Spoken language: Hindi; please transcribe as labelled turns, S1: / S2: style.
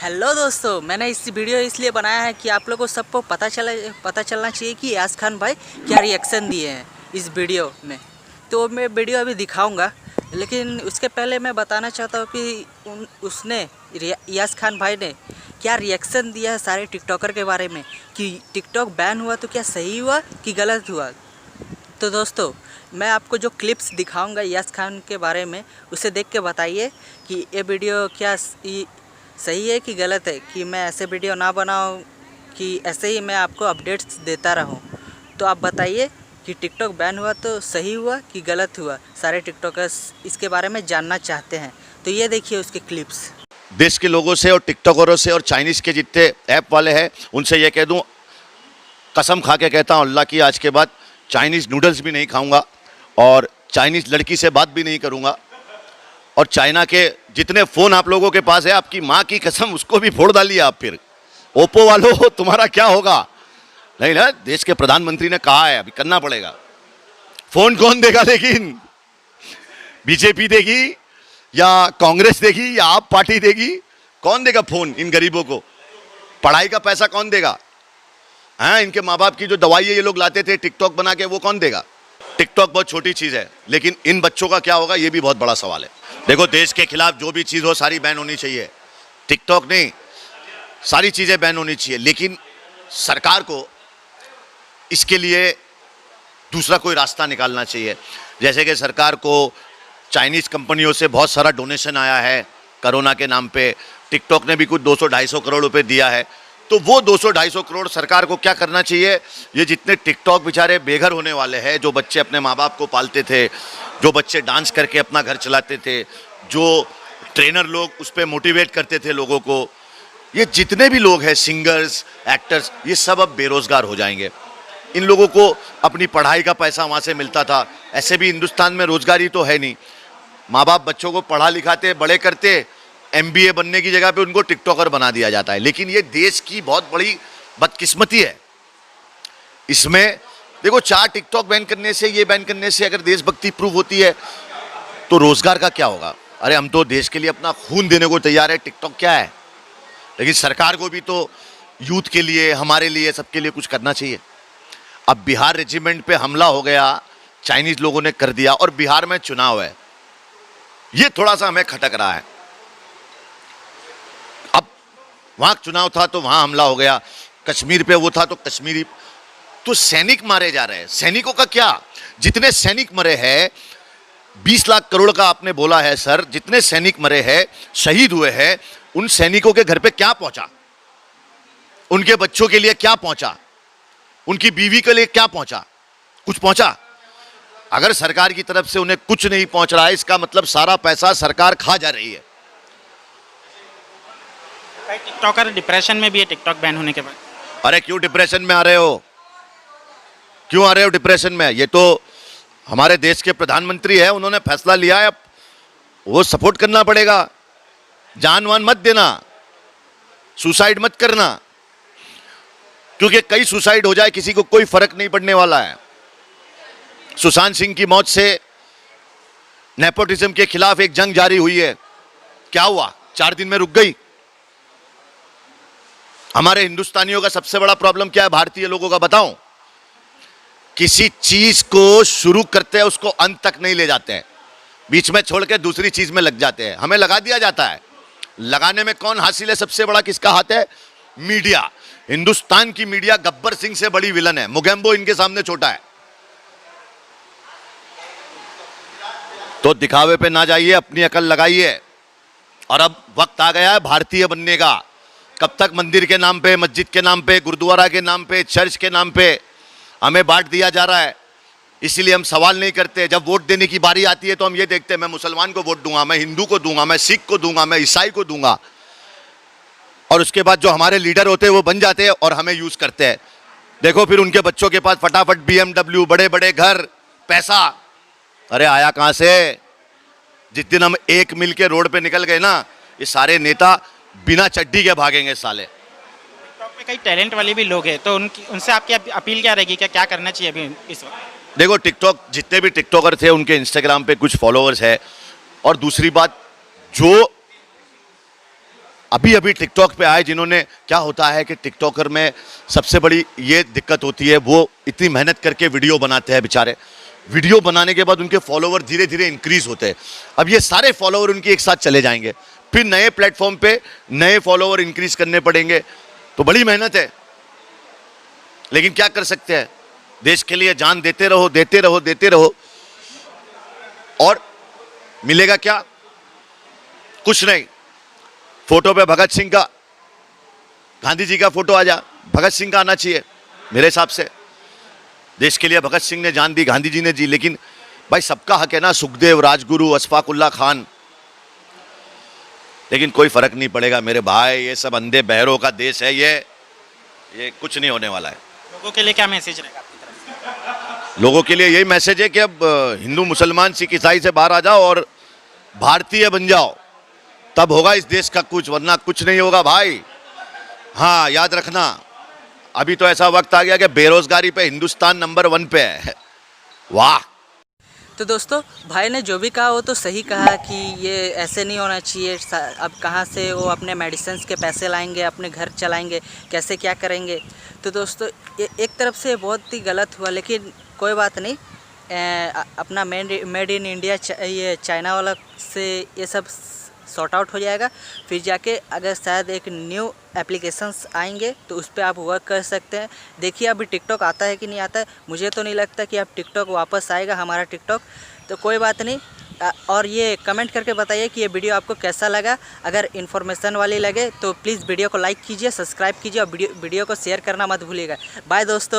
S1: हेलो दोस्तों, मैंने इस वीडियो इसलिए बनाया है कि आप लोगों को सबको पता चलना चाहिए कि यास खान भाई क्या रिएक्शन दिए हैं इस वीडियो में। तो मैं वीडियो अभी दिखाऊंगा, लेकिन उसके पहले मैं बताना चाहता हूँ कि उसने यास खान भाई ने क्या रिएक्शन दिया है सारे टिकटॉकर के बारे में कि टिकटॉक बैन हुआ तो क्या सही हुआ कि गलत हुआ। तो दोस्तों, मैं आपको जो क्लिप्स दिखाऊंगा यास खान के बारे में, उसे देख के बताइए कि ये वीडियो क्या सही है कि गलत है, कि मैं ऐसे वीडियो ना बनाऊं, कि ऐसे ही मैं आपको अपडेट्स देता रहूं। तो आप बताइए कि टिकटॉक बैन हुआ तो सही हुआ कि गलत हुआ। सारे टिकटॉकर्स इसके बारे में जानना चाहते हैं, तो ये देखिए उसके क्लिप्स।
S2: देश के लोगों से और टिकटॉकरों से और चाइनीज़ के जितने ऐप वाले हैं उनसे ये कह दूं, कसम खा के कहता हूं अल्लाह की, आज के बाद चाइनीज़ नूडल्स भी नहीं खाऊंगा और चाइनीज़ लड़की से बात भी नहीं करूंगा। और चाइना के जितने फ़ोन आप लोगों के पास है, आपकी माँ की कसम उसको भी फोड़ डालिए आप। फिर ओप्पो वालों तुम्हारा क्या होगा? नहीं ना, देश के प्रधानमंत्री ने कहा है, अभी करना पड़ेगा। फ़ोन कौन देगा? लेकिन बीजेपी देगी या कांग्रेस देगी या आप पार्टी देगी? कौन देगा फ़ोन इन गरीबों को? पढ़ाई का पैसा कौन देगा? हाँ, इनके माँ बाप की जो दवाई ये लोग लाते थे टिकटॉक बना के, वो कौन देगा? टिकटॉक बहुत छोटी चीज़ है, लेकिन इन बच्चों का क्या होगा ये भी बहुत बड़ा सवाल है। देखो, देश के खिलाफ जो भी चीज़ हो सारी बैन होनी चाहिए। टिकटॉक नहीं, सारी चीज़ें बैन होनी चाहिए, लेकिन सरकार को इसके लिए दूसरा कोई रास्ता निकालना चाहिए। जैसे कि सरकार को चाइनीज़ कंपनियों से बहुत सारा डोनेशन आया है कोरोना के नाम पे। टिकटॉक ने भी कुछ 200-250 करोड़ रुपए दिया है। तो वो 200-250 करोड़ सरकार को क्या करना चाहिए, ये जितने टिकटॉक बेचारे बेघर होने वाले हैं, जो बच्चे अपने माँ बाप को पालते थे, जो बच्चे डांस करके अपना घर चलाते थे, जो ट्रेनर लोग उस पर मोटिवेट करते थे लोगों को, ये जितने भी लोग हैं, सिंगर्स, एक्टर्स, ये सब अब बेरोजगार हो जाएंगे। इन लोगों को अपनी पढ़ाई का पैसा वहाँ से मिलता था। ऐसे भी हिंदुस्तान में रोजगारी तो है नहीं। माँ बाप बच्चों को पढ़ा लिखाते, बड़े करते, MBA बनने की जगह पे उनको टिकटॉकर बना दिया जाता है। लेकिन ये देश की बहुत बड़ी बदकिस्मती है। इसमें देखो, 4 टिकटॉक बैन करने से, ये बैन करने से अगर देशभक्ति प्रूव होती है तो रोजगार का क्या होगा? अरे हम तो देश के लिए अपना खून देने को तैयार है, टिकटॉक क्या है? लेकिन सरकार को भी तो यूथ के लिए, हमारे लिए, सबके लिए कुछ करना चाहिए। अब बिहार रेजिमेंट पे हमला हो गया, चाइनीज लोगों ने कर दिया, और बिहार में चुनाव है, ये थोड़ा सा हमें खटक रहा है। अब वहां चुनाव था तो वहां हमला हो गया, कश्मीर पे वो था तो कश्मीरी, तो सैनिक मारे जा रहे हैं। सैनिकों का क्या? जितने सैनिक मरे हैं, 20 लाख करोड़ का आपने बोला है सर, जितने सैनिक मरे हैं, शहीद हुए हैं, उन सैनिकों के घर पे क्या पहुंचा? उनके बच्चों के लिए क्या पहुंचा? उनकी बीवी के लिए क्या पहुंचा? कुछ पहुंचा? अगर सरकार की तरफ से उन्हें कुछ नहीं पहुंच रहा है, इसका मतलब सारा पैसा सरकार खा जा रही है।
S3: टिकटॉकर डिप्रेशन में भी है टिकटॉक बैन होने के बाद।
S2: अरे क्यों डिप्रेशन में आ रहे हो? क्यों आ रहे हो डिप्रेशन में? ये तो हमारे देश के प्रधानमंत्री है, उन्होंने फैसला लिया है, अब वो सपोर्ट करना पड़ेगा। जान वान मत देना, सुसाइड मत करना, क्योंकि कई सुसाइड हो जाए किसी को कोई फर्क नहीं पड़ने वाला है। सुशांत सिंह की मौत से नेपोटिज्म के खिलाफ एक जंग जारी हुई है, क्या हुआ? 4 दिन में रुक गई। हमारे हिंदुस्तानियों का सबसे बड़ा प्रॉब्लम क्या है, भारतीय लोगों का बताऊं? किसी चीज को शुरू करते हैं, उसको अंत तक नहीं ले जाते हैं, बीच में छोड़ के दूसरी चीज में लग जाते हैं। हमें लगा दिया जाता है। लगाने में कौन हासिल है? सबसे बड़ा किसका हाथ है? मीडिया। हिंदुस्तान की मीडिया गब्बर सिंह से बड़ी विलन है, मुगेम्बो इनके सामने छोटा है। तो दिखावे पे ना जाइए, अपनी अकल लगाइए। और अब वक्त आ गया है भारतीय बनने का। कब तक मंदिर के नाम पे, मस्जिद के नाम पे, गुरुद्वारा के नाम पे, चर्च के नाम पे हमें बांट दिया जा रहा है? इसीलिए हम सवाल नहीं करते। जब वोट देने की बारी आती है तो हम ये देखते हैं, मैं मुसलमान को वोट दूंगा, मैं हिंदू को दूंगा, मैं सिख को दूंगा, मैं ईसाई को दूंगा। और उसके बाद जो हमारे लीडर होते हैं वो बन जाते हैं और हमें यूज करते हैं। देखो फिर उनके बच्चों के पास फटाफट BMW, बड़े बड़े घर, पैसा। अरे आया कहां से? जिस दिन हम एक मिल के रोड पे निकल गए ना, ये सारे नेता बिना चड्डी के भागेंगे साले।
S3: टिकटॉक में कई टैलेंट वाले भी लोग हैं, तो उनसे आपकी अपील क्या रहेगी, क्या करना चाहिए अभी इस वक्त?
S2: देखो, टिकटॉक, जितने भी टिकटॉकर थे उनके इंस्टाग्राम पे कुछ फॉलोअर्स है। और दूसरी बात, जो अभी अभी टिकटॉक पे आए, जिन्होंने, क्या होता है कि टिकटॉकर में सबसे बड़ी ये दिक्कत होती है, वो इतनी मेहनत करके वीडियो बनाते हैं बेचारे, वीडियो बनाने के बाद उनके फॉलोवर धीरे धीरे इंक्रीज होते हैं। अब ये सारे फॉलोवर उनके एक साथ चले जाएंगे, फिर नए प्लेटफॉर्म पे नए फॉलोवर इंक्रीज करने पड़ेंगे, तो बड़ी मेहनत है। लेकिन क्या कर सकते हैं, देश के लिए जान देते रहो, देते रहो, देते रहो, और मिलेगा क्या? कुछ नहीं। फोटो पे भगत सिंह का, गांधी जी का फोटो आ जा, भगत सिंह का आना चाहिए मेरे हिसाब से। देश के लिए भगत सिंह ने जान दी, गांधी जी ने जी, लेकिन भाई सबका हक है ना, सुखदेव, राजगुरु, अशफाकुल्ला खान, लेकिन कोई फर्क नहीं पड़ेगा मेरे भाई। ये सब अंधे बहरों का देश है, ये कुछ नहीं होने वाला है।
S3: लोगों के लिए क्या मैसेज रहेगा आपकी तरफ से?
S2: लोगों के लिए यही मैसेज है कि अब हिंदू, मुसलमान, सिख, ईसाई से बाहर आ जाओ और भारतीय बन जाओ, तब होगा इस देश का कुछ, वरना कुछ नहीं होगा भाई। हाँ, याद रखना, अभी तो ऐसा वक्त आ गया कि बेरोजगारी पे हिंदुस्तान नंबर 1 पे है। वाह।
S1: तो दोस्तों, भाई ने जो भी कहा वो तो सही कहा कि ये ऐसे नहीं होना चाहिए। अब कहाँ से वो अपने मेडिसिन्स के पैसे लाएंगे, अपने घर चलाएंगे, कैसे क्या करेंगे। तो दोस्तों, ये एक तरफ से बहुत ही गलत हुआ, लेकिन कोई बात नहीं। अपना मेड इन इंडिया ये चाइना वाला से ये सब सॉर्ट आउट हो जाएगा। फिर जाके अगर शायद एक न्यू एप्लीकेशंस आएंगे तो उस पर आप वर्क कर सकते हैं। देखिए अभी टिकटॉक आता है कि नहीं आता है, मुझे तो नहीं लगता कि अब टिकटॉक वापस आएगा हमारा टिकटॉक। तो कोई बात नहीं। और ये कमेंट करके बताइए कि ये वीडियो आपको कैसा लगा। अगर इन्फॉर्मेशन वाली लगे तो प्लीज़ वीडियो को लाइक कीजिए, सब्सक्राइब कीजिए और वीडियो को शेयर करना मत भूलिएगा। बाय दोस्तों।